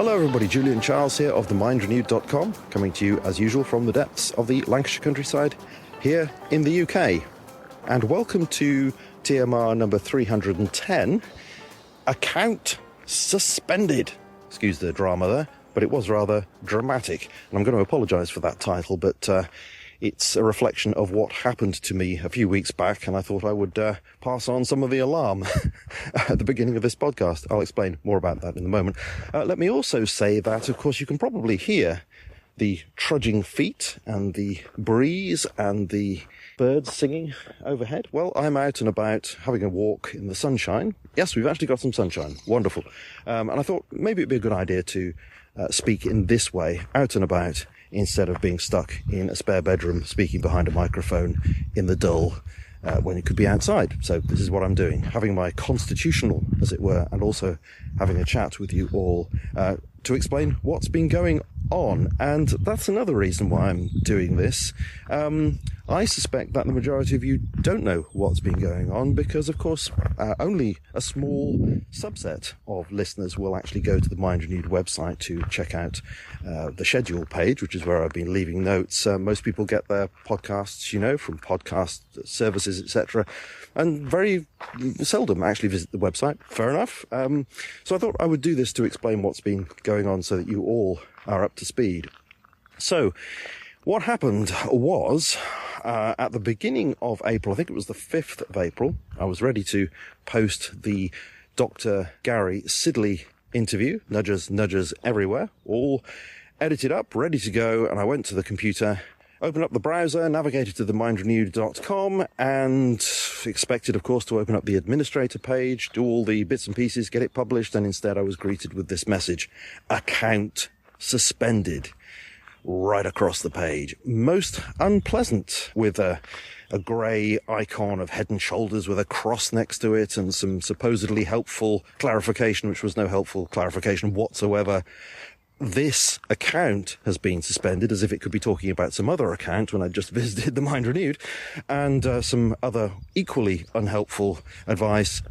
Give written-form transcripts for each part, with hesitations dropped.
Hello everybody, Julian Charles here of themindrenewed.com, coming to you as usual from the depths of the Lancashire countryside here in the UK. And welcome to TMR number 310, Account Suspended. Excuse the drama there, but it was rather dramatic. And I'm going to apologise for that title, but it's a reflection of what happened to me a few weeks back, and I thought I would pass on some of the alarm at the beginning of this podcast. I'll explain more about that in a moment. Let me also say that, of course, you can probably hear the trudging feet and the breeze and the birds singing overhead. Well, I'm out and about having a walk in the sunshine. Yes, we've actually got some sunshine. Wonderful. And I thought maybe it'd be a good idea to speak in this way, out and about, instead of being stuck in a spare bedroom speaking behind a microphone in the dull when it could be outside. So this is what I'm doing, having my constitutional, as it were, and also having a chat with you all to explain what's been going on. And that's another reason why I'm doing this. I suspect that the majority of you don't know what's been going on because, of course, only a small subset of listeners will actually go to the Mind Renewed website to check out the schedule page, which is where I've been leaving notes. Most people get their podcasts, from podcast services, etc., and very seldom actually visit the website. Fair enough. So I thought I would do this to explain what's been going on so that you all are up to speed. So what happened was, at the beginning of April, I think it was the 5th of April, I was ready to post the Dr. Gary Sidley interview, nudges everywhere, all edited up, ready to go, and I went to the computer, opened up the browser, navigated to themindrenewed.com, and expected, of course, to open up the administrator page, do all the bits and pieces, get it published, and instead I was greeted with this message: account suspended, right across the page. Most unpleasant, with a grey icon of Head and Shoulders with a cross next to it and some supposedly helpful clarification, which was no helpful clarification whatsoever. This account has been suspended, as if it could be talking about some other account when I just visited the Mind Renewed, and some other equally unhelpful advice: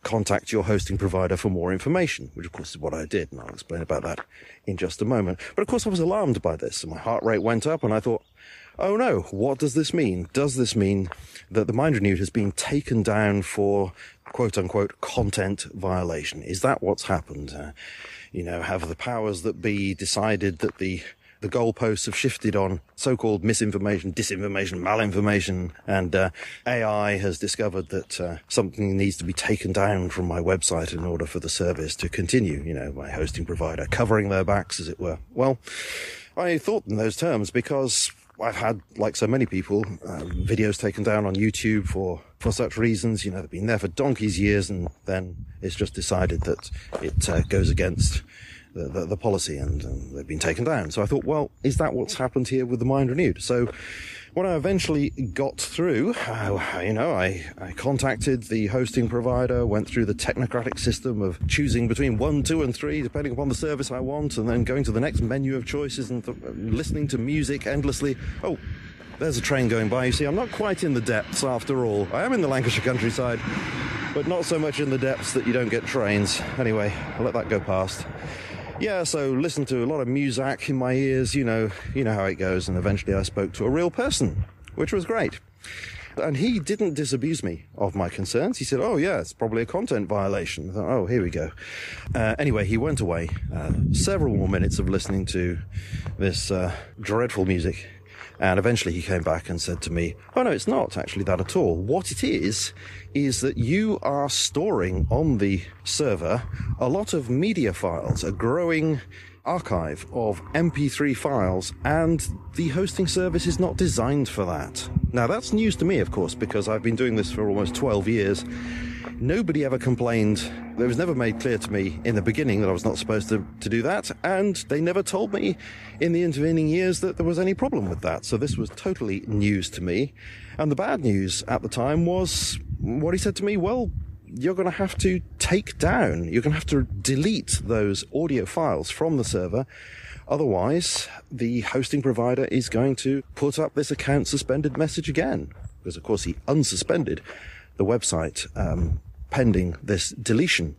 contact your hosting provider for more information, which of course is what I did, and I'll explain about that in just a moment. But of course I was alarmed by this, and my heart rate went up, and I thought, oh no, what does this mean? Does this mean that the Mind Renewed has been taken down for quote-unquote content violation? Is that what's happened? Have the powers that be decided that the goalposts have shifted on so-called misinformation, disinformation, malinformation, and AI has discovered that something needs to be taken down from my website in order for the service to continue, my hosting provider covering their backs, as it were. Well, I thought in those terms because I've had, like so many people, videos taken down on YouTube for such reasons. They've been there for donkey's years, and then it's just decided that it goes against the policy, and they've been taken down. So I thought, well, is that what's happened here with the Mind Renewed? So when I eventually got through, I contacted the hosting provider, went through the technocratic system of choosing between 1, 2, and 3, depending upon the service I want, and then going to the next menu of choices and listening to music endlessly. Oh, there's a train going by. You see, I'm not quite in the depths after all. I am in the Lancashire countryside, but not so much in the depths that you don't get trains. Anyway, I'll let that go past. Yeah, so listened to a lot of muzak in my ears, you know how it goes, and eventually I spoke to a real person, which was great. And he didn't disabuse me of my concerns. He said, oh yeah, it's probably a content violation. I thought, oh, here we go. Anyway, he went away. Several more minutes of listening to this dreadful music. And eventually he came back and said to me, oh no, it's not actually that at all. What it is that you are storing on the server a lot of media files, a growing archive of MP3 files, and the hosting service is not designed for that. Now that's news to me, of course, because I've been doing this for almost 12 years. Nobody ever complained. It was never made clear to me in the beginning that I was not supposed to do that, and they never told me in the intervening years that there was any problem with that. So this was totally news to me. And the bad news at the time was what he said to me: well, you're going to have to take down, you're going to have to delete those audio files from the server. Otherwise, the hosting provider is going to put up this account suspended message again. Because, of course, he unsuspended the website pending this deletion.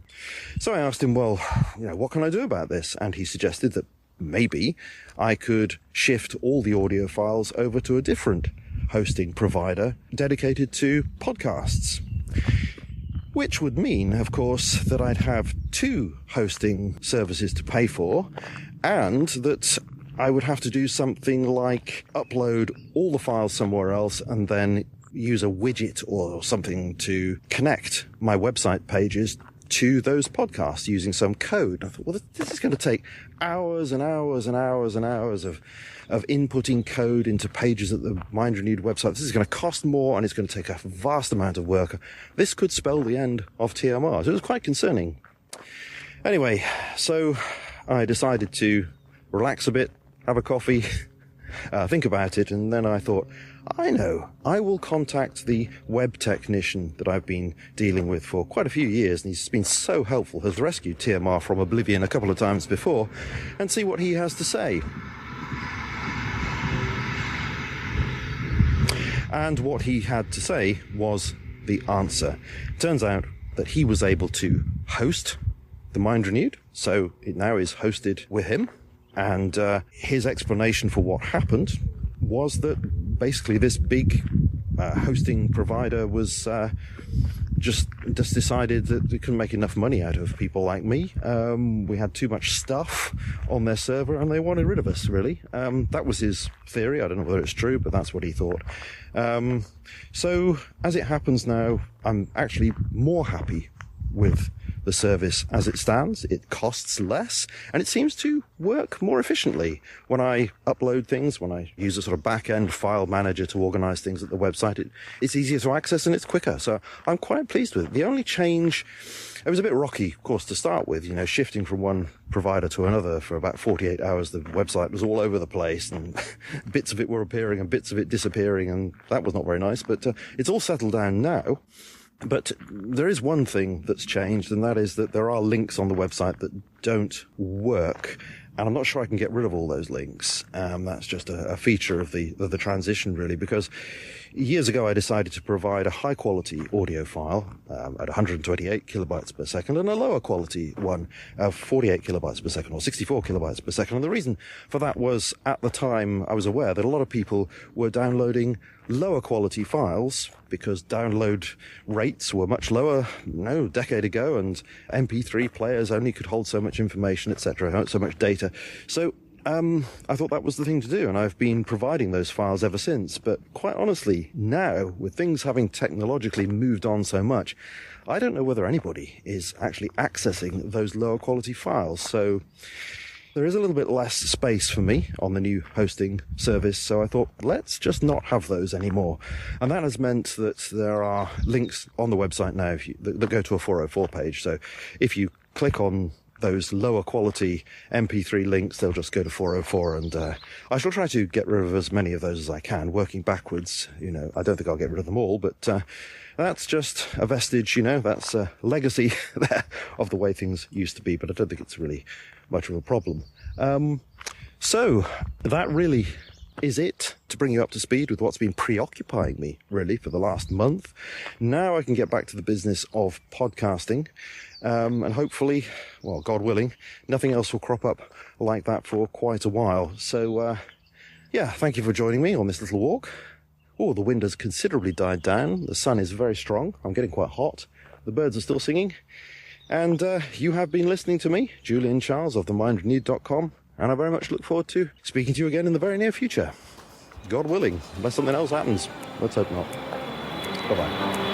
So I asked him, well, what can I do about this? And he suggested that maybe I could shift all the audio files over to a different hosting provider dedicated to podcasts. Which would mean, of course, that I'd have 2 hosting services to pay for, and that I would have to do something like upload all the files somewhere else and then use a widget or something to connect my website pages to those podcasts using some code. And I thought, well, this is going to take hours and hours and hours and hours of inputting code into pages at the Mind Renewed website. This is going to cost more and it's going to take a vast amount of work. This could spell the end of TMR. So it was quite concerning. Anyway, so I decided to relax a bit, have a coffee, think about it, and then I thought, I know, I will contact the web technician that I've been dealing with for quite a few years, and he's been so helpful, has rescued TMR from oblivion a couple of times before, and see what he has to say. And what he had to say was the answer. Turns out that he was able to host the Mind Renewed, so it now is hosted with him. And his explanation for what happened was that basically this big hosting provider was just decided that they couldn't make enough money out of people like me. We had too much stuff on their server and they wanted rid of us, really. That was his theory. I don't know whether it's true, but that's what he thought. So as it happens now, I'm actually more happy with the service as it stands. It costs less and it seems to work more efficiently. When I upload things, when I use a sort of back-end file manager to organize things at the website, it's easier to access and it's quicker. So I'm quite pleased with it. The only change, it was a bit rocky, of course, to start with, shifting from one provider to another for about 48 hours. The website was all over the place and bits of it were appearing and bits of it disappearing, and that was not very nice, but it's all settled down now. But there is one thing that's changed, and that is that there are links on the website that don't work. And I'm not sure I can get rid of all those links. That's just a feature of the transition, really, because years ago I decided to provide a high quality audio file at 128 kilobytes per second and a lower quality one of 48 kilobytes per second or 64 kilobytes per second. And the reason for that was, at the time, I was aware that a lot of people were downloading lower quality files because download rates were much lower, a decade ago, and MP3 players only could hold so much information, etc., so much data. So I thought that was the thing to do, and I've been providing those files ever since. But quite honestly, now, with things having technologically moved on so much, I don't know whether anybody is actually accessing those lower quality files. So there is a little bit less space for me on the new hosting service, so I thought, let's just not have those anymore. And that has meant that there are links on the website now that go to a 404 page. So if you click on those lower quality MP3 links, they'll just go to 404, and I shall try to get rid of as many of those as I can, working backwards. I don't think I'll get rid of them all, but that's just a vestige, that's a legacy there of the way things used to be, but I don't think it's really much of a problem. So that really is it to bring you up to speed with what's been preoccupying me, really, for the last month. Now I can get back to the business of podcasting, and hopefully, well, God willing, nothing else will crop up like that for quite a while. So, thank you for joining me on this little walk. Oh, the wind has considerably died down. The sun is very strong. I'm getting quite hot. The birds are still singing. And you have been listening to me, Julian Charles of themindrenewed.com, and I very much look forward to speaking to you again in the very near future. God willing, unless something else happens. Let's hope not. Bye-bye.